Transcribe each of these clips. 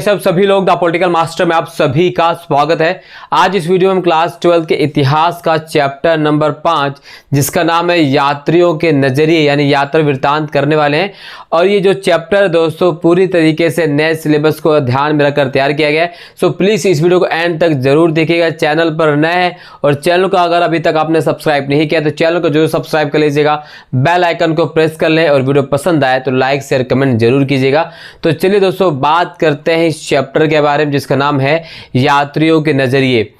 सब सभी लोग द पॉलिटिकल मास्टर में आप सभी का स्वागत है। आज इस वीडियो में हम क्लास 12 के इतिहास का चैप्टर नंबर 5 जिसका नाम है यात्रियों के नजरिए यानी यात्रा वृत्तांत करने वाले हैं। और ये जो चैप्टर दोस्तों पूरी तरीके से नए सिलेबस को ध्यान में रखकर तैयार किया गया है। सो प्लीज़ इस वीडियो को एंड तक जरूर देखिएगा। चैनल पर नए हैं और चैनल को अगर अभी तक आपने सब्सक्राइब नहीं किया तो चैनल को जरूर सब्सक्राइब कर लीजिएगा, बेल आइकन को प्रेस कर लें और वीडियो पसंद आए तो लाइक शेयर कमेंट जरूर कीजिएगा। तो चलिए दोस्तों बात करते हैं इस चैप्टर के बारे में जिसका नाम है यात्रियों के नजरिए।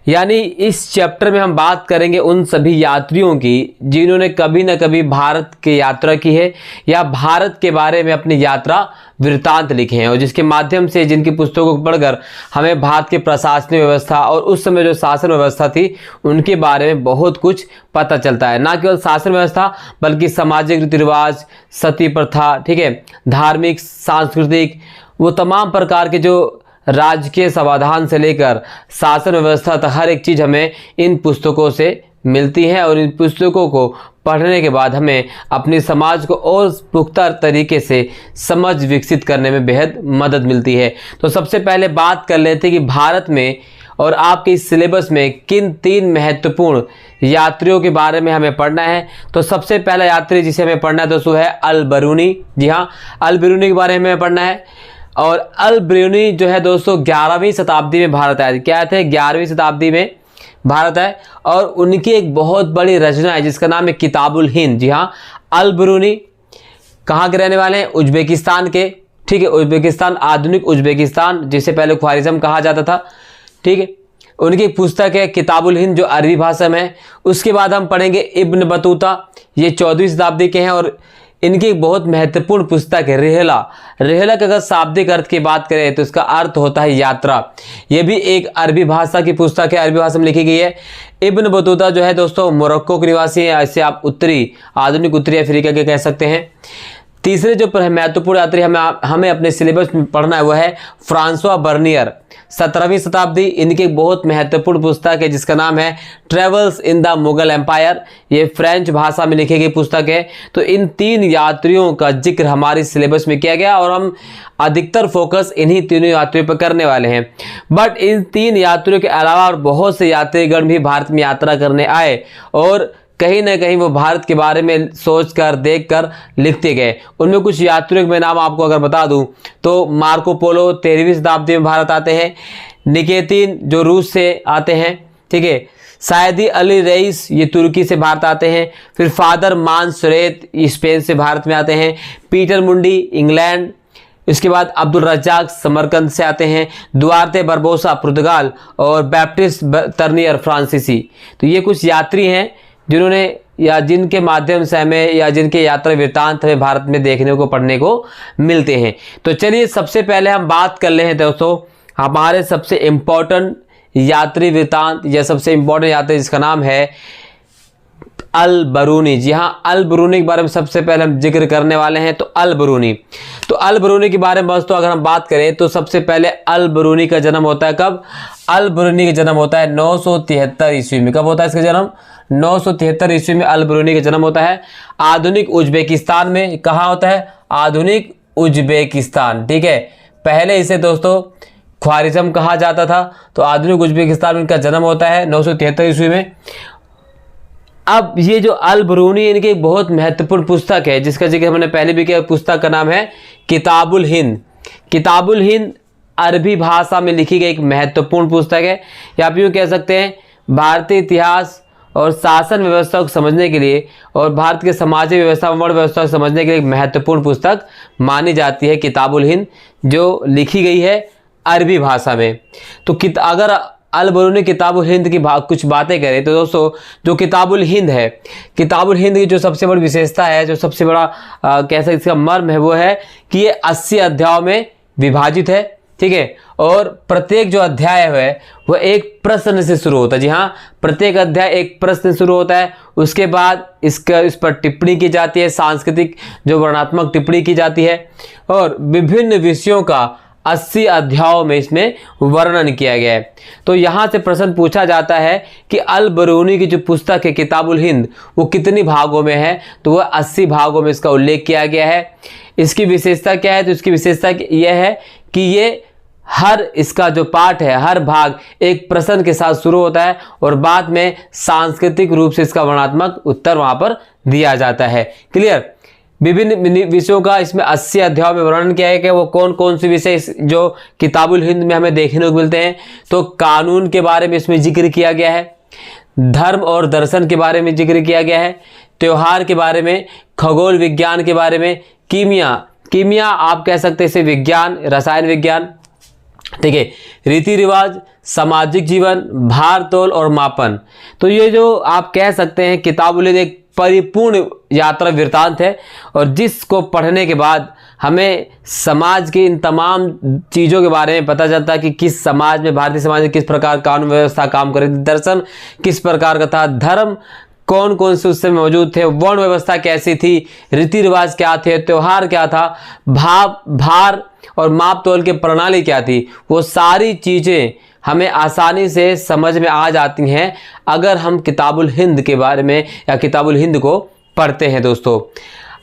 यानी इस चैप्टर में हम बात करेंगे उन सभी यात्रियों की जिन्होंने कभी न कभी भारत की यात्रा की है या भारत के बारे में अपनी यात्रा वृत्तांत लिखे हैं और जिसके माध्यम से जिनकी पुस्तकों को पढ़कर हमें भारत की प्रशासनिक व्यवस्था और उस समय जो शासन व्यवस्था थी उनके बारे में बहुत कुछ पता चलता है। ना केवल शासन व्यवस्था बल्कि सामाजिक रीति रिवाज, सती प्रथा, ठीक है, धार्मिक, सांस्कृतिक, वो तमाम प्रकार के जो राजकीय समाधान से लेकर शासन व्यवस्था तक हर एक चीज़ हमें इन पुस्तकों से मिलती है। और इन पुस्तकों को पढ़ने के बाद हमें अपने समाज को और पुख्ता तरीके से समझ विकसित करने में बेहद मदद मिलती है। तो सबसे पहले बात कर लेते हैं कि भारत में और आपके इस सिलेबस में किन 3 महत्वपूर्ण यात्रियों के बारे में हमें पढ़ना है। तो सबसे पहला यात्री जिसे हमें पढ़ना है दोस्तों है अल बरूनी। जी हाँ, अल बरूनी के बारे में हमें पढ़ना है। और अल बरूनी जो है दोस्तों 11वीं शताब्दी में भारत आए क्या थे, 11वीं शताब्दी में भारत आए और उनकी एक बहुत बड़ी रचना है जिसका नाम है किताबुल हिंद। जी हाँ, अल बरूनी कहाँ के रहने वाले हैं, उज्बेकिस्तान के, ठीक है, उज्बेकिस्तान, आधुनिक उज्बेकिस्तान जिसे पहले ख्वारिज़म कहा जाता था, ठीक है। उनकी एक पुस्तक है किताबुल हिंद जो अरबी भाषा में है। उसके बाद हम पढ़ेंगे इब्न बतूता, ये 14वीं शताब्दी के हैं और इनकी एक बहुत महत्वपूर्ण पुस्तक है रिहला। रिहला का अगर शाब्दिक अर्थ की बात करें तो इसका अर्थ होता है यात्रा। ये भी एक अरबी भाषा की पुस्तक है, अरबी भाषा में लिखी गई है। इब्न बतूता जो है दोस्तों मोरक्को के निवासी हैं, ऐसे आप आधुनिक उत्तरी अफ्रीका के कह सकते हैं। तीसरे जो महत्वपूर्ण यात्री हमें अपने सिलेबस में पढ़ना है वो है फ्रांसवा बर्नियर, 17वीं शताब्दी। इनकी एक बहुत महत्वपूर्ण पुस्तक है जिसका नाम है travels in the Mughal empire, ये फ्रेंच भाषा में लिखी गई पुस्तक है। तो इन 3 यात्रियों का जिक्र हमारे सिलेबस में किया गया और हम अधिकतर फोकस इन्हीं तीनों यात्रियों पर करने वाले हैं। बट इन 3 यात्रियों के अलावा और बहुत से यात्रीगण भी भारत में यात्रा करने आए और कहीं ना कहीं वो भारत के बारे में सोचकर देखकर लिखते गए। उनमें कुछ यात्रियों के मैं नाम आपको अगर बता दूं तो मार्को पोलो 13वीं शताब्दी में भारत आते हैं, निकेतिन जो रूस से आते हैं, ठीक है, सायदी अली रईस ये तुर्की से भारत आते हैं, फिर फादर मानसरेत स्पेन से भारत में आते हैं, पीटर मुंडी इंग्लैंड, इसके बाद अब्दुल रज्जाक समरकंद से आते हैं, दुआर्ते बरबोसा पुर्तगाल और बैप्टिस्ट टर्नियर फ्रांसीसी। तो ये कुछ यात्री हैं जिन्होंने या जिनके माध्यम से हमें या जिनके यात्रा वृत्तांत हमें भारत में देखने को पढ़ने को मिलते हैं। तो चलिए सबसे पहले हम बात कर ले हैं दोस्तों हमारे सबसे इम्पोर्टेंट यात्री वृत्तांत या सबसे इम्पोर्टेंट यात्री जिसका नाम है अल बरूनी। जी हाँ, अल बरूनी के बारे में सबसे पहले हम जिक्र करने वाले हैं। तो अल बरूनी के बारे में दोस्तों अगर हम बात करें तो सबसे पहले अल बरूनी का जन्म होता है कब, अल बरूनी का जन्म होता है 973 ईस्वी में। कब होता है इसका जन्म, 973 ईस्वी में अल बरूनी का जन्म होता है। आधुनिक उज्बेकिस्तान में कहाँ होता है, आधुनिक उज्बेकिस्तान, ठीक है। पहले इसे दोस्तों ख्वारिज़म कहा जाता था। तो आधुनिक उज्बेकिस्तान में इनका जन्म होता है 973 ईस्वी में। अब ये जो अल बरूनी इनकी एक बहुत महत्वपूर्ण पुस्तक है जिसका जिक्र हमने पहले भी किया। पुस्तक का नाम है किताबुल हिंद। किताबुल हिंद अरबी भाषा में लिखी गई एक महत्वपूर्ण पुस्तक है या आप यूँ कह सकते हैं भारतीय इतिहास और शासन व्यवस्था को समझने के लिए और भारत के सामाजिक व्यवस्था वर्ण व्यवस्था को समझने के लिए एक महत्वपूर्ण पुस्तक मानी जाती है किताबुल हिंद जो लिखी गई है अरबी भाषा में। तो अगर अल बरूनी किताबुल हिंद की कुछ बातें करें तो दोस्तों जो किताबुल हिंद है, किताबुल हिंद की जो सबसे बड़ी विशेषता है, जो सबसे बड़ा कह सकते इसका मर्म है वो है कि ये 80 अध्यायों में विभाजित है, ठीक है। और प्रत्येक जो अध्याय है वह एक प्रश्न से शुरू होता है। जी हाँ, प्रत्येक अध्याय एक प्रश्न से शुरू होता है। उसके बाद इस पर टिप्पणी की जाती है, सांस्कृतिक जो वर्णनात्मक टिप्पणी की जाती है और विभिन्न विषयों का 80 अध्यायों में इसमें वर्णन किया गया है। तो यहाँ से प्रश्न पूछा जाता है कि अल बरूनी की जो पुस्तक है किताबुल हिंद वो कितनी भागों में है, तो वह 80 भागों में इसका उल्लेख किया गया है। इसकी विशेषता क्या है, तो इसकी विशेषता यह है कि ये हर इसका जो पार्ट है, हर भाग एक प्रश्न के साथ शुरू होता है और बाद में सांस्कृतिक रूप से इसका वर्णनात्मक उत्तर वहां पर दिया जाता है। क्लियर। विभिन्न विषयों का इसमें 80 अध्यायों में वर्णन किया है कि वो कौन कौन से विषय जो किताबुल हिंद में हमें देखने को मिलते हैं। तो कानून के बारे में इसमें जिक्र किया गया है, धर्म और दर्शन के बारे में जिक्र किया गया है, त्योहार के बारे में, खगोल विज्ञान के बारे में, कीमिया आप कह सकते हैं इसे विज्ञान, रसायन विज्ञान, ठीक है, रीति रिवाज, सामाजिक जीवन, भार तोल और मापन। तो ये जो आप कह सकते हैं किताबुल हिंद एक परिपूर्ण यात्रा वृत्तांत है और जिसको पढ़ने के बाद हमें समाज की इन तमाम चीज़ों के बारे में पता चलता है कि किस समाज में, भारतीय समाज में किस प्रकार कानून व्यवस्था काम कर रही थी, दर्शन किस प्रकार का था, धर्म कौन कौन से उस समय मौजूद थे, वर्ण व्यवस्था कैसी थी, रीति रिवाज क्या थे, त्योहार क्या था, भार और माप तोल की प्रणाली क्या थी। वो सारी चीज़ें हमें आसानी से समझ में आ जाती हैं अगर हम किताबुल हिंद के बारे में या किताबुल हिंद को पढ़ते हैं दोस्तों।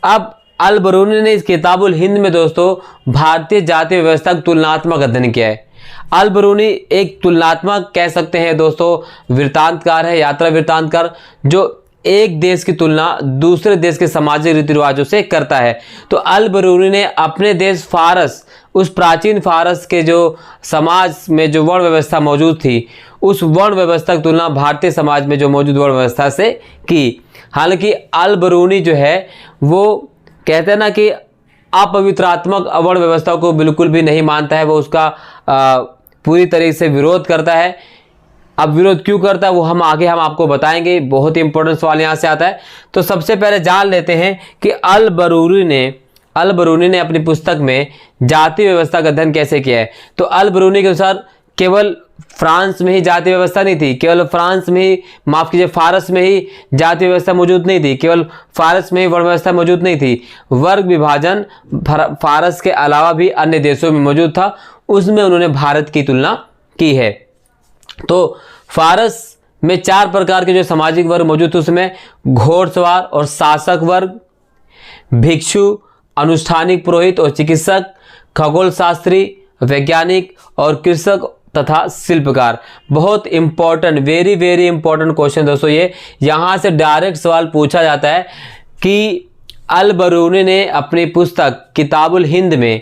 अब अल बरूनी ने इस किताबुल हिंद में दोस्तों भारतीय जातीय व्यवस्था का तुलनात्मक अध्ययन किया है। अल बरूनी एक तुलनात्मक कह सकते हैं दोस्तों वृत्तांतकार है, यात्रा वृत्तांतकार, जो एक देश की तुलना दूसरे देश के सामाजिक रीति रिवाजों से करता है। तो अल बरूनी ने अपने देश फारस, उस प्राचीन फारस के जो समाज में जो वर्ण व्यवस्था मौजूद थी, उस वर्ण व्यवस्था की तुलना भारतीय समाज में जो मौजूद वर्ण व्यवस्था से की। हालांकि अल बरूनी जो है वो कहते हैं ना कि अपवित्रात्मक वर्ण व्यवस्था को बिल्कुल भी नहीं मानता है, वो उसका पूरी तरीके से विरोध करता है। अब विरोध क्यों करता है वो हम आपको बताएंगे, बहुत ही इंपॉर्टेंट सवाल यहाँ से आता है। तो सबसे पहले जान लेते हैं कि अल बरूनी ने अपनी पुस्तक में जातीय व्यवस्था का अध्ययन कैसे किया है। तो अल बरूनी के अनुसार केवल फ्रांस में ही जातीय व्यवस्था नहीं थी, केवल फारस में ही जातीय व्यवस्था मौजूद नहीं थी, केवल फारस में ही वर्ण व्यवस्था मौजूद नहीं थी, वर्ग विभाजन फारस के अलावा भी अन्य देशों में मौजूद था, उसमें उन्होंने भारत की तुलना की है। तो फारस में 4 प्रकार के जो सामाजिक वर्ग मौजूद थे, उसमें घोड़सवार और शासक वर्ग, भिक्षु, अनुष्ठानिक पुरोहित और चिकित्सक, खगोल शास्त्री, वैज्ञानिक और कृषक तथा शिल्पकार। बहुत important, very very important question दोस्तों ये। यहाँ से डायरेक्ट सवाल पूछा जाता है कि अल बरूनी ने अपनी पुस्तक किताबुल हिंद में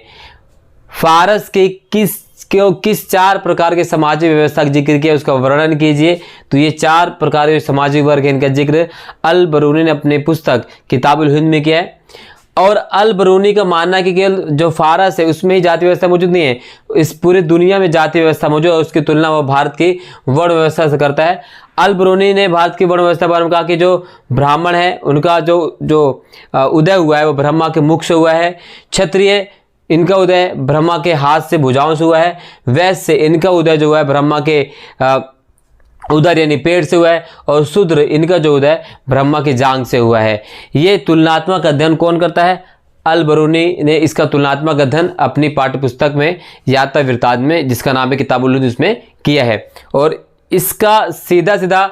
फारस के किस 4 प्रकार के सामाजिक व्यवस्था का जिक्र किया, उसका वर्णन कीजिए। तो ये 4 प्रकार के सामाजिक वर्ग हैं, इनका जिक्र अल बरूनी ने अपनी पुस्तक किताबुल हिंद में किया है। और अल बरूनी का मानना है कि केवल जो फारस है उसमें ही जाति व्यवस्था मौजूद नहीं है, इस पूरी दुनिया में जाति व्यवस्था मौजूद है, उसकी तुलना वो भारत की वर्ण व्यवस्था से करता है। अल बरूनी ने भारत की वर्ण व्यवस्था के बारे में कहा कि जो ब्राह्मण है उनका जो उदय हुआ है वो ब्रह्मा के मुख से हुआ है, क्षत्रिय इनका उदय ब्रह्मा के हाथ से भुजाओं से हुआ है, वैश्य इनका उदय जो हुआ है ब्रह्मा के उदर यानी पेट से हुआ है, और शूद्र इनका जो उदय ब्रह्मा की जांघ से हुआ है। ये तुलनात्मक अध्ययन कौन करता है? अल बरूनी ने इसका तुलनात्मक अध्ययन अपनी पाठ्यपुस्तक में यात्रा वृत्तांत में, जिसका नाम है किताबुल हिंद, उसमें किया है। और इसका सीधा सीधा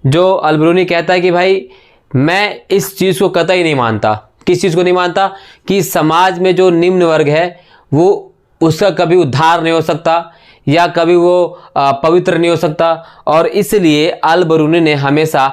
जो अल बरूनी कहता है कि भाई मैं इस चीज़ को कतई नहीं मानता। किस चीज़ को नहीं मानता? कि समाज में जो निम्न वर्ग है वो उसका कभी उद्धार नहीं हो सकता या कभी वो पवित्र नहीं हो सकता, और इसलिए अल बरूनी ने हमेशा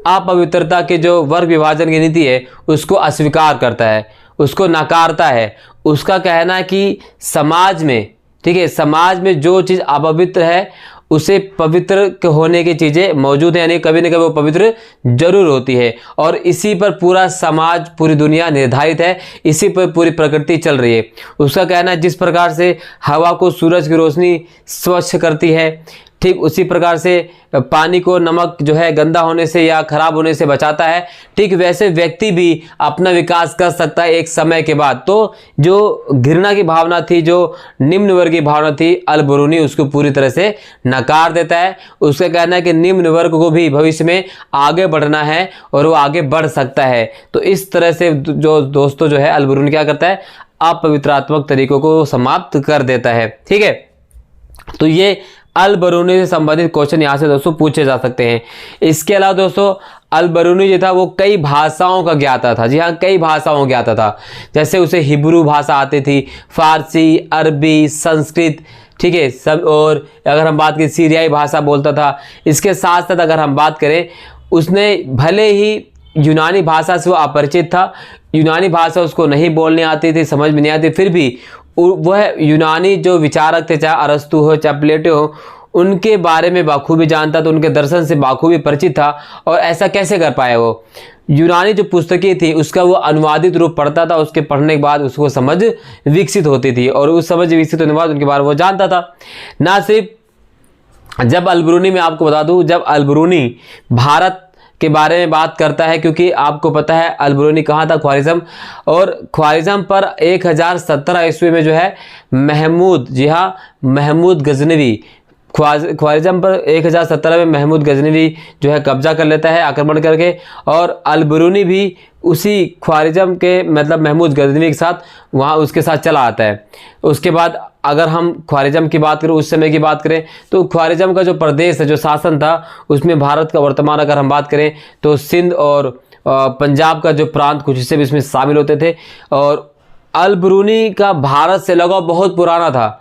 अपवित्रता के जो वर्ग विभाजन की नीति है उसको अस्वीकार करता है, उसको नकारता है। उसका कहना है कि समाज में, ठीक है, समाज में जो चीज़ अपवित्र है उसे पवित्र होने की चीज़ें मौजूद हैं, यानी कभी न कभी वो पवित्र जरूर होती है, और इसी पर पूरा समाज, पूरी दुनिया निर्धारित है, इसी पर पूरी प्रकृति चल रही है। उसका कहना है जिस प्रकार से हवा को सूरज की रोशनी स्वच्छ करती है, ठीक उसी प्रकार से पानी को नमक जो है गंदा होने से या खराब होने से बचाता है, ठीक वैसे व्यक्ति भी अपना विकास कर सकता है एक समय के बाद। तो जो घृणा की भावना थी, जो निम्न वर्ग की भावना थी, अल बरूनी उसको पूरी तरह से नकार देता है। उसका कहना है कि निम्न वर्ग को भी भविष्य में आगे बढ़ना है और वो आगे बढ़ सकता है। तो इस तरह से जो दोस्तों जो है अल बरूनी क्या करता है? अपवित्रात्मक तरीकों को समाप्त कर देता है। ठीक है, तो ये अल बरूनी से संबंधित क्वेश्चन यहाँ से दोस्तों पूछे जा सकते हैं। इसके अलावा दोस्तों अल बरूनी जो था वो कई भाषाओं का ज्ञाता था। जी हाँ, कई भाषाओं का ज्ञाता था। जैसे उसे हिब्रू भाषा आती थी, फारसी, अरबी, संस्कृत, ठीक है सब। और अगर हम बात करें सीरियाई भाषा बोलता था। इसके साथ साथ अगर हम बात करें, उसने भले ही यूनानी भाषा से वो अपरिचित था, यूनानी भाषा उसको नहीं बोलने आती थी, समझ में नहीं आती, फिर भी वह यूनानी जो विचारक थे, चाहे अरस्तु हो चाहे प्लेटो हो, उनके बारे में बाखूबी जानता था, उनके दर्शन से बाखूबी परिचित था। और ऐसा कैसे कर पाया? वो यूनानी जो पुस्तकें थी उसका वो अनुवादित रूप पढ़ता था, उसके पढ़ने के बाद उसको समझ विकसित होती थी, और उस समझ विकसित होने के बाद उनके बारे में वो जानता था। ना सिर्फ जब अलबरूनी, में आपको बता दूं, जब अलबरूनी भारत के बारे में बात करता है, क्योंकि आपको पता है अलबरूनी कहाँ था? ख्वारिज़म। और ख्वारिज़म पर 1017 ईस्वी में जो है महमूद, जी हाँ, महमूद गजनवी, ख्वारिज़म पर 1017 में महमूद गजनवी जो है कब्जा कर लेता है आक्रमण करके। और अलबरूनी भी उसी ख्वारिज़म के मतलब महमूद गजनवी के साथ वहाँ उसके साथ चला आता है। उसके बाद अगर हम ख्वारिज़म की बात करें, उस समय की बात करें, तो ख्वारिज़म का जो प्रदेश है, जो शासन था, उसमें भारत का वर्तमान अगर हम बात करें तो सिंध और पंजाब का जो प्रांत कुछ हिस्से भी इसमें शामिल होते थे। और अलबरूनी का भारत से लगाव बहुत पुराना था।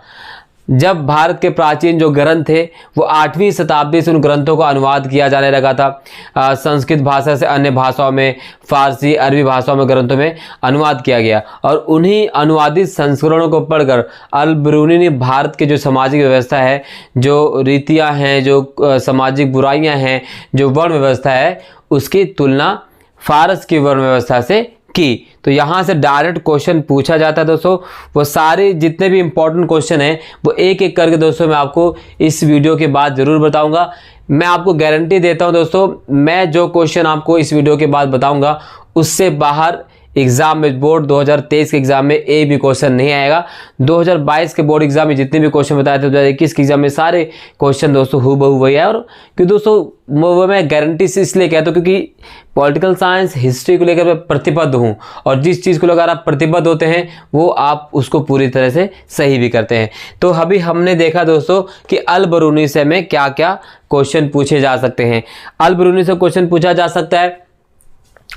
जब भारत के प्राचीन जो ग्रंथ थे वो 8वीं शताब्दी से उन ग्रंथों का अनुवाद किया जाने लगा था। संस्कृत भाषा से अन्य भाषाओं में, फारसी, अरबी भाषाओं में, ग्रंथों में अनुवाद किया गया। और उन्हीं अनुवादित संस्करणों को पढ़कर अलबरूनी ने भारत के जो सामाजिक व्यवस्था है, जो रीतियाँ हैं, जो सामाजिक बुराइयाँ हैं, जो वर्ण व्यवस्था है, उसकी तुलना फारस की वर्ण व्यवस्था से की। तो यहाँ से डायरेक्ट क्वेश्चन पूछा जाता है दोस्तों। वो सारे जितने भी इंपॉर्टेंट क्वेश्चन हैं वो एक एक करके दोस्तों मैं आपको इस वीडियो के बाद ज़रूर बताऊंगा। मैं आपको गारंटी देता हूं दोस्तों, मैं जो क्वेश्चन आपको इस वीडियो के बाद बताऊंगा उससे बाहर एग्जाम में, बोर्ड 2023 के एग्जाम में एक भी क्वेश्चन नहीं आएगा। 2022 के बोर्ड एग्जाम में जितने भी क्वेश्चन बताए थे 2021 के एग्जाम में सारे क्वेश्चन दोस्तों हूबहू वही है। और क्योंकि दोस्तों वो मैं गारंटी से इसलिए कहता हूँ क्योंकि पॉलिटिकल साइंस, हिस्ट्री को लेकर मैं प्रतिबद्ध हूँ, और जिस चीज़ को लेकर आप प्रतिबद्ध होते हैं वो आप उसको पूरी तरह से सही भी करते हैं। तो अभी हमने देखा दोस्तों कि अलबरूनी से में क्या क्या क्वेश्चन पूछे जा सकते हैं। अलबरूनी से क्वेश्चन पूछा जा सकता है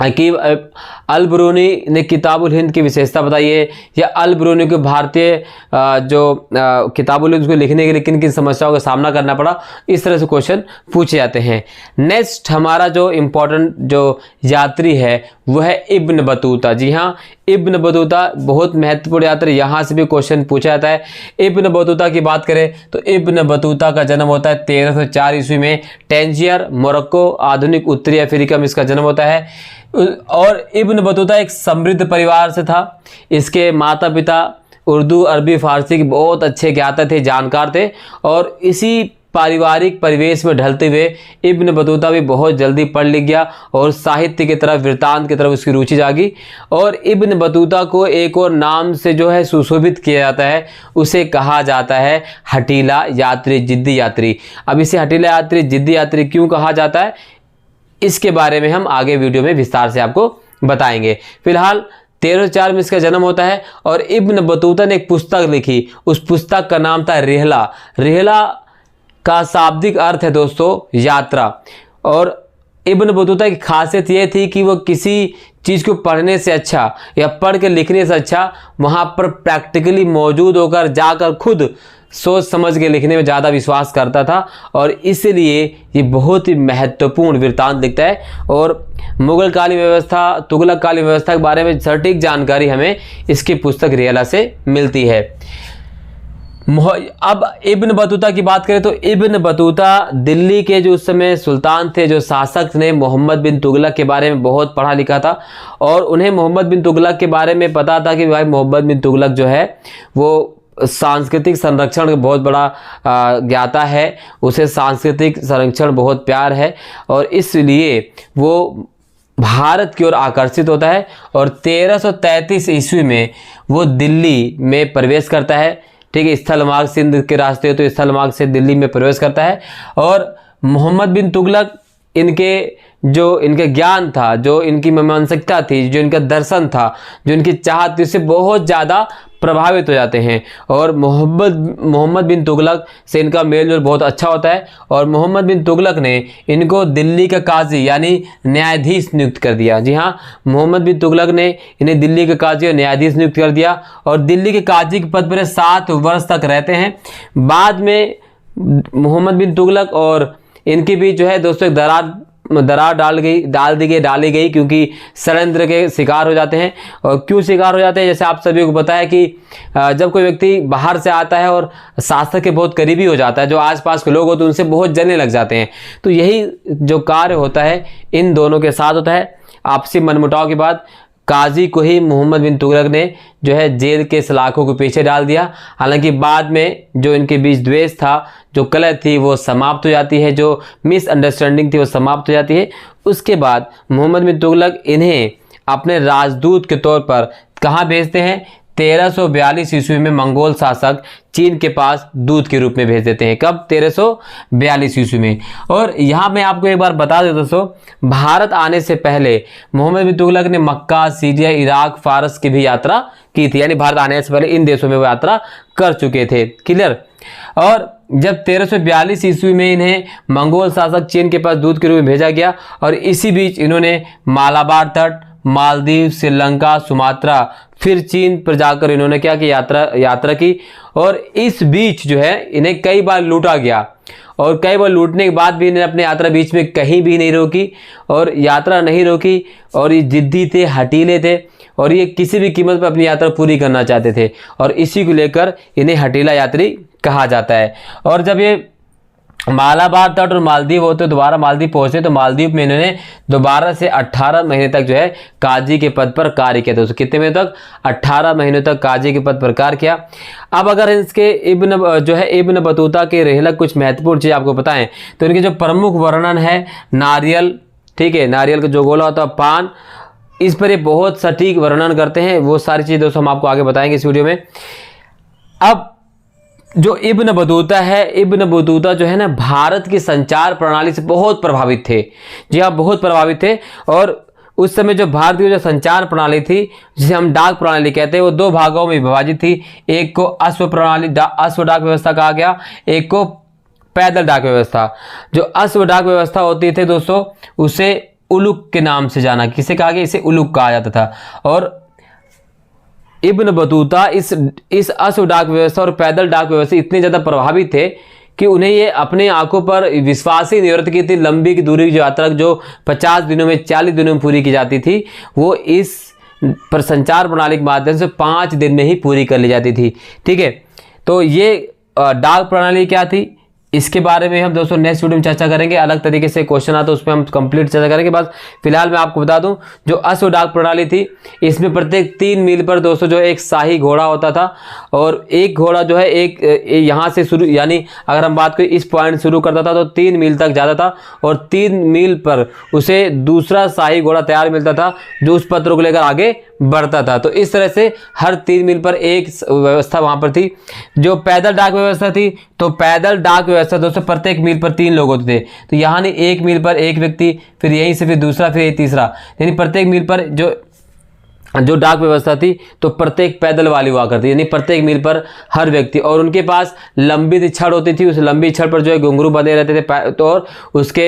कि अलबरूनी ने किताबुल हिंद की विशेषता बताई है, या अलबरूनी को भारतीय जो किताबुल हिंद को लिखने के लिए किन किन समस्याओं का सामना करना पड़ा, इस तरह से क्वेश्चन पूछे जाते हैं। नेक्स्ट हमारा जो इम्पोर्टेंट जो यात्री है वह है इब्न बतूता। जी हाँ, इब्न बतूता बहुत महत्वपूर्ण यात्री, यहाँ से भी क्वेश्चन पूछा जाता है। इब्न बतूता की बात करें तो इब्न बतूता का जन्म होता है 1304 ईस्वी में टैंजियर, मोरक्को, आधुनिक उत्तरी अफ्रीका में इसका जन्म होता है। और इब्न बतूता एक समृद्ध परिवार से था। इसके माता पिता उर्दू, अरबी, फारसी के बहुत अच्छे ज्ञाता थे, जानकार थे। और इसी पारिवारिक परिवेश में ढलते हुए इब्न बतूता भी बहुत जल्दी पढ़ लिख गया और साहित्य की तरफ, वृत्तांत की तरफ उसकी रुचि जागी। और इब्न बतूता को एक और नाम से जो है सुशोभित किया जाता है, उसे कहा जाता है हठीला यात्री, जिद्दी यात्री। अब इसे हठीला यात्री, जिद्दी यात्री क्यों कहा जाता है, इसके बारे में हम आगे वीडियो में विस्तार से आपको बताएंगे। फिलहाल 1304 में इसका जन्म होता है और इब्न बतूता ने एक पुस्तक लिखी। उस पुस्तक का नाम था रिहला। रिहला का शाब्दिक अर्थ है दोस्तों यात्रा। और इब्न बतूता की खासियत यह थी कि वो किसी चीज़ को पढ़ने से अच्छा या पढ़ के लिखने से अच्छा वहाँ पर प्रैक्टिकली मौजूद होकर, जाकर खुद सोच समझ के लिखने में ज़्यादा विश्वास करता था। और इसलिए ये बहुत ही महत्वपूर्ण वृत्तांत लिखता है। और मुगल कालीन व्यवस्था, तुगलक कालीन व्यवस्था के बारे में सटीक जानकारी हमें इसकी पुस्तक रिहला से मिलती है। अब इब्न बतूता की बात करें तो इब्न बतूता दिल्ली के जो उस समय सुल्तान थे, जो शासक ने, मोहम्मद बिन तुगलक के बारे में बहुत पढ़ा लिखा था। और उन्हें मोहम्मद बिन तुगलक के बारे में पता था कि भाई मोहम्मद बिन तुगलक जो है वो सांस्कृतिक संरक्षण का बहुत बड़ा ज्ञाता है, उसे सांस्कृतिक संरक्षण बहुत प्यार है। और इसलिए वो भारत की ओर आकर्षित होता है। और 1333 ईस्वी में वो दिल्ली में प्रवेश करता है। ठीक है, स्थल मार्ग, सिंध के रास्ते हो तो स्थल मार्ग से दिल्ली में प्रवेश करता है। और मोहम्मद बिन तुगलक इनके जो इनका ज्ञान था, जो इनकी मीमांसकता थी, जो इनका दर्शन था, जो इनकी चाहत थी, उससे बहुत ज़्यादा प्रभावित हो जाते हैं। और मोहम्मद बिन तुगलक से इनका मेल जोल बहुत अच्छा होता है और मोहम्मद बिन तुगलक ने इनको दिल्ली का काजी यानी न्यायाधीश नियुक्त कर दिया। जी हाँ, मोहम्मद बिन तुगलक ने इन्हें दिल्ली के काजी और न्यायाधीश नियुक्त कर दिया और दिल्ली के काजी के पद पर 7 वर्ष तक रहते हैं। बाद में मोहम्मद बिन तुगलक और इनके बीच जो है दोस्तों एक दरार डाली गई क्योंकि षड्यंत्र के शिकार हो जाते हैं। और क्यों शिकार हो जाते हैं, जैसे आप सभी को पता है कि जब कोई व्यक्ति बाहर से आता है और शासक के बहुत करीबी हो जाता है, जो आसपास के लोग होते हैं उनसे बहुत जलने लग जाते हैं। तो यही जो कार्य होता है इन दोनों के साथ होता है। आपसी मनमुटाव के बाद काजी को ही मोहम्मद बिन तुगलक ने जो है जेल के सलाखों के पीछे डाल दिया। हालांकि बाद में जो इनके बीच द्वेष था, जो कलह थी, वो समाप्त हो जाती है, जो मिसअंडरस्टैंडिंग थी वो समाप्त हो जाती है। उसके बाद मोहम्मद बिन तुगलक इन्हें अपने राजदूत के तौर पर कहाँ भेजते हैं, 1342 ईस्वी में मंगोल शासक चीन के पास दूत के रूप में भेज देते हैं। कब? 1342 ईस्वी में। और यहाँ मैं आपको एक बार बता दें दोस्तों, भारत आने से पहले मोहम्मद बिन तुगलक ने मक्का, सीरिया, इराक, फारस की भी यात्रा की थी, यानी भारत आने से पहले इन देशों में वो यात्रा कर चुके थे। क्लियर? और जब 1342 ईस्वी में इन्हें मंगोल शासक चीन के पास दूत के रूप में भेजा गया और इसी बीच इन्होंने मालाबार तट, मालदीव, श्रीलंका, सुमात्रा, फिर चीन पर जाकर इन्होंने क्या कि यात्रा की। और इस बीच जो है इन्हें कई बार लूटा गया और कई बार लूटने के बाद भी इन्हें अपनी यात्रा बीच में कहीं भी नहीं रोकी और यात्रा नहीं रोकी। और ये जिद्दी थे, हठीले थे और ये किसी भी कीमत पर अपनी यात्रा पूरी करना चाहते थे और इसी को लेकर इन्हें हठीला यात्री कहा जाता है। और जब ये मालाबार तट और मालदीव होते दोबारा मालदीव पहुंचे तो मालदीव में इन्होंने दोबारा से 18 महीने तक जो है काजी के पद पर कार्य किया। दोस्तों कितने महीने तक? 18 महीनों तक काजी के पद पर कार्य किया। अब अगर इसके इब्न बतूता के रहलक कुछ महत्वपूर्ण चीज़ आपको बताएं तो इनके जो प्रमुख वर्णन है नारियल, ठीक है, नारियल का जो गोला होता है, पान, इस पर ये बहुत सटीक वर्णन करते हैं। वो सारी चीज़ दोस्तों हम आपको आगे बताएंगे इस वीडियो में। अब जो इब्न बतूता है, इब्न बतूता जो है ना भारत की संचार प्रणाली से बहुत प्रभावित थे। जी हाँ, बहुत प्रभावित थे। और उस समय जो भारतीय जो संचार प्रणाली थी जिसे हम डाक प्रणाली कहते हैं वो 2 भागों में विभाजित थी। एक को अश्व डाक व्यवस्था कहा गया, एक को पैदल डाक व्यवस्था। जो अश्व डाक व्यवस्था होती थी दोस्तों उसे उलुक के नाम से जाना, किसे कहा गया? इसे उलुक कहा जाता था। और इब्न बतूता इस अश्व डाक व्यवस्था और पैदल डाक व्यवस्था इतने ज़्यादा प्रभावित थे कि उन्हें ये अपने आंखों पर विश्वास ही नहीं होता की थी। लंबी की दूरी की यात्रा जो 50 दिनों में 40 दिनों में पूरी की जाती थी वो इस पर संचार प्रणाली के माध्यम से 5 दिन में ही पूरी कर ली जाती थी। ठीक है, तो ये डाक प्रणाली क्या थी इसके बारे में हम दोस्तों नेक्स्ट वीडियो में चर्चा करेंगे। अलग तरीके से क्वेश्चन आता है उस पर हम कंप्लीट चर्चा करेंगे। बस फिलहाल मैं आपको बता दूं जो अश्व डाक प्रणाली थी इसमें प्रत्येक 3 मील पर दोस्तों जो एक शाही घोड़ा होता था और एक घोड़ा जो है एक यहाँ से शुरू, यानी अगर हम बात करें इस पॉइंट शुरू करता था तो 3 मील तक जाता था और 3 मील पर उसे दूसरा शाही घोड़ा तैयार मिलता था जो उस पत्र को लेकर आगे बढ़ता था। तो इस तरह से हर 3 मील पर एक व्यवस्था वहां पर थी। जो पैदल डाक व्यवस्था थी तो पैदल डाक व्यवस्था दोस्तों प्रत्येक मील पर 3 लोग होते थे। तो यहाँ नहीं, 1 मील पर एक व्यक्ति, फिर यहीं से फिर दूसरा, फिर तीसरा, यानी प्रत्येक मील पर जो डाक व्यवस्था थी तो प्रत्येक पैदल वाली हुआ करती, यानी प्रत्येक मील पर हर व्यक्ति। और उनके पास लंबी छड़ होती थी, उस लंबी छड़ पर जो है घुंघरू बंधे रहते थे तो और उसके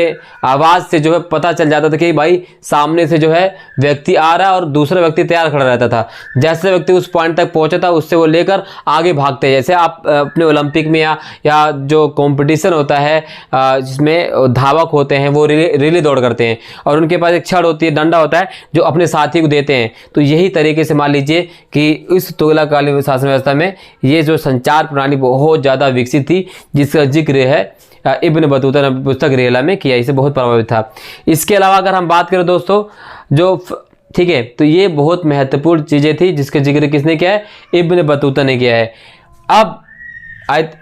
आवाज़ से जो है पता चल जाता था कि भाई सामने से जो है व्यक्ति आ रहा है और दूसरा व्यक्ति तैयार खड़ा रहता था। जैसे व्यक्ति उस पॉइंट तक पहुंचा था उससे वो लेकर आगे भागते हैं। जैसे आप अपने ओलंपिक में या जो कॉम्पिटिशन होता है जिसमें धावक होते हैं वो रिले दौड़ करते हैं और उनके पास एक छड़ होती है, डंडा होता है जो अपने साथी को देते हैं। तो यही तरीके से मान लीजिए कि इस तुगलकालीन शासन व्यवस्था में ये जो संचार प्रणाली बहुत ज़्यादा विकसित थी जिसका जिक्र है इब्न बतूता ने पुस्तक रेला में किया, इसे बहुत प्रभावित था। इसके अलावा अगर हम बात करें दोस्तों जो ठीक है, तो ये बहुत महत्वपूर्ण चीज़ें थी जिसका जिक्र किसने किया है? इब्न बतूता ने किया है। अब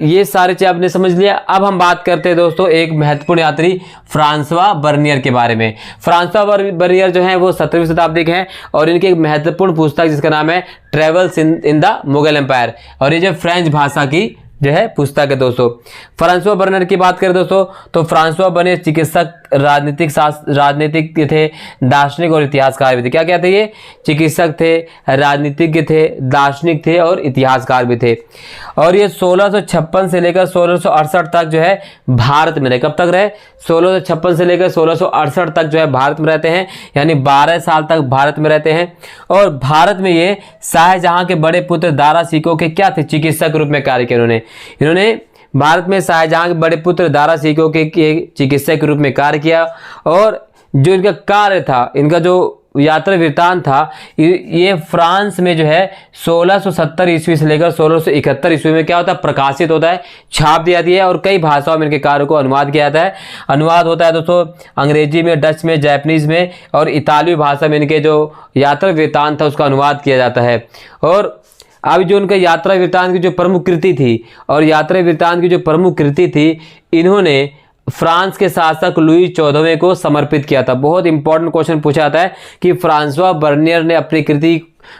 ये सारी चीज़ आपने समझ लिया। अब हम बात करते हैं दोस्तों एक महत्वपूर्ण यात्री फ्रांसवा बर्नियर के बारे में। फ्रांसवा बर्नियर जो है वो 17वीं शताब्दी के हैं और इनकी एक महत्वपूर्ण पुस्तक जिसका नाम है travels in the Mughal empire, और ये जो फ्रेंच भाषा की जो है पुस्तक है दोस्तों। फ्रांसवा बर्नियर की बात करें दोस्तों तो फ्रांसवा बर्नियर चिकित्सक, राजनीतिक थे, दार्शनिक और इतिहासकार भी थे। क्या क्या थे ये? चिकित्सक थे, राजनीतिज्ञ थे, दार्शनिक थे और इतिहासकार भी थे। और ये 1656 से लेकर 1668 तक जो है भारत में रहे। कब तक रहे? 1656 से लेकर 1668 तक जो है भारत में रहते हैं, यानी 12 साल तक भारत में रहते हैं। और भारत में ये शाहजहां के बड़े पुत्र दारा शिकोह के क्या थे? चिकित्सक के रूप में कार्य किया इन्होंने भारत में शाहजहां के बड़े पुत्र दारा शिकोह के चिकित्सक के रूप में कार्य किया। और जो इनका कार्य था, इनका जो यात्रा वृत्तांत था, ये फ्रांस में जो है 1670 ईस्वी से लेकर 1671 ईस्वी में क्या होता है? प्रकाशित होता है, छाप दिया जाती है और कई भाषाओं में इनके कार्यों को अनुवाद किया जाता है। अनुवाद होता है दोस्तों अंग्रेजी में, डच में, जापानीज में और इतालवी भाषा में इनके जो यात्रा वृत्तांत था उसका अनुवाद किया जाता है। और अब जो उनका यात्रा वृत्तांत की जो प्रमुख कृति थी और यात्रा वृत्तांत की जो प्रमुख कृति थी, इन्होंने फ्रांस के शासक लुई 14वें को समर्पित किया था। बहुत इंपॉर्टेंट क्वेश्चन पूछा जाता है कि फ्रांसवा बर्नियर ने अपनी कृति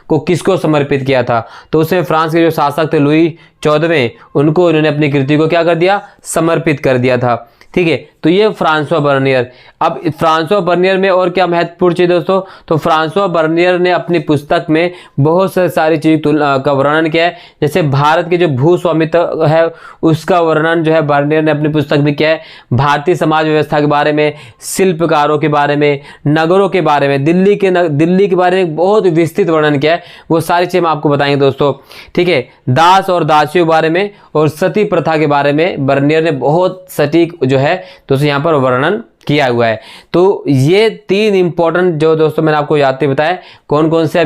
को किसको समर्पित किया था? तो उसमें फ्रांस के जो शासक थे लुई 14वें, उनको इन्होंने अपनी कृति को क्या कर दिया? समर्पित कर दिया था। ठीक है, तो ये फ्रांसवा बर्नियर। अब फ्रांसवा बर्नियर में और क्या महत्वपूर्ण चीज दोस्तों? तो फ्रांसवा बर्नियर ने अपनी पुस्तक में बहुत सारी चीज का वर्णन किया है। जैसे भारत के जो भू स्वामित्व है उसका वर्णन जो है बर्नियर ने अपनी पुस्तक में किया है। भारतीय समाज व्यवस्था के बारे में, शिल्पकारों के बारे में, नगरों के बारे में, दिल्ली के बारे में बहुत विस्तृत वर्णन किया है। वो सारी चीजें हम आपको बताएंगे दोस्तों। ठीक है, दास और दासियों के बारे में और सती प्रथा के बारे में बर्नियर ने बहुत सटीक जो है दोस्तों यहाँ पर वर्णन किया हुआ है। तो ये 3 इंपॉर्टेंट जो दोस्तों मैंने आपको याद बताया, कौन कौन से?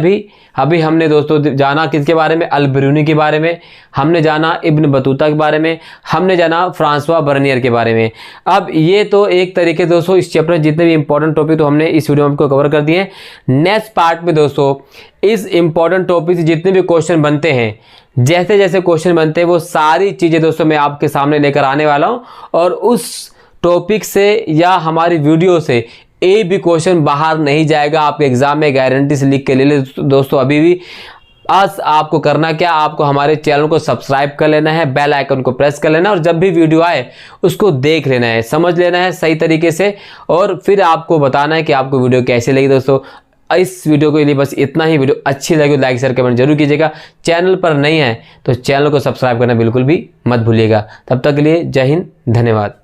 अभी हमने दोस्तों जाना किसके बारे में? अल बिरूनी के बारे में, हमने जाना इब्न बतूता के बारे में, हमने जाना फ्रांसवा बर्नियर के बारे में। अब ये तो एक तरीके दोस्तों इस चैप्टर जितने भी इंपॉर्टेंट टॉपिक तो हमने इस वीडियो में आपको कवर कर दिए हैं। नेक्स्ट पार्ट में दोस्तों इस इंपॉर्टेंट टॉपिक से जितने भी क्वेश्चन बनते हैं, जैसे जैसे क्वेश्चन बनते हैं वो सारी चीजें दोस्तों मैं आपके सामने लेकर आने वाला हूं। और उस टॉपिक से या हमारी वीडियो से एक भी क्वेश्चन बाहर नहीं जाएगा, आपके एग्जाम में गारंटी से लिख के ले ले दोस्तों। अभी भी आज आपको करना क्या? आपको हमारे चैनल को सब्सक्राइब कर लेना है, बेल आइकन को प्रेस कर लेना और जब भी वीडियो आए उसको देख लेना है, समझ लेना है सही तरीके से और फिर आपको बताना है कि आपको वीडियो कैसे लगी दोस्तों। इस वीडियो के लिए बस इतना ही। वीडियो अच्छी लगी लाइक शेयर कमेंट जरूर कीजिएगा। चैनल पर नहीं है तो चैनल को सब्सक्राइब करना बिल्कुल भी मत भूलिएगा। तब तक के लिए जय हिंद, धन्यवाद।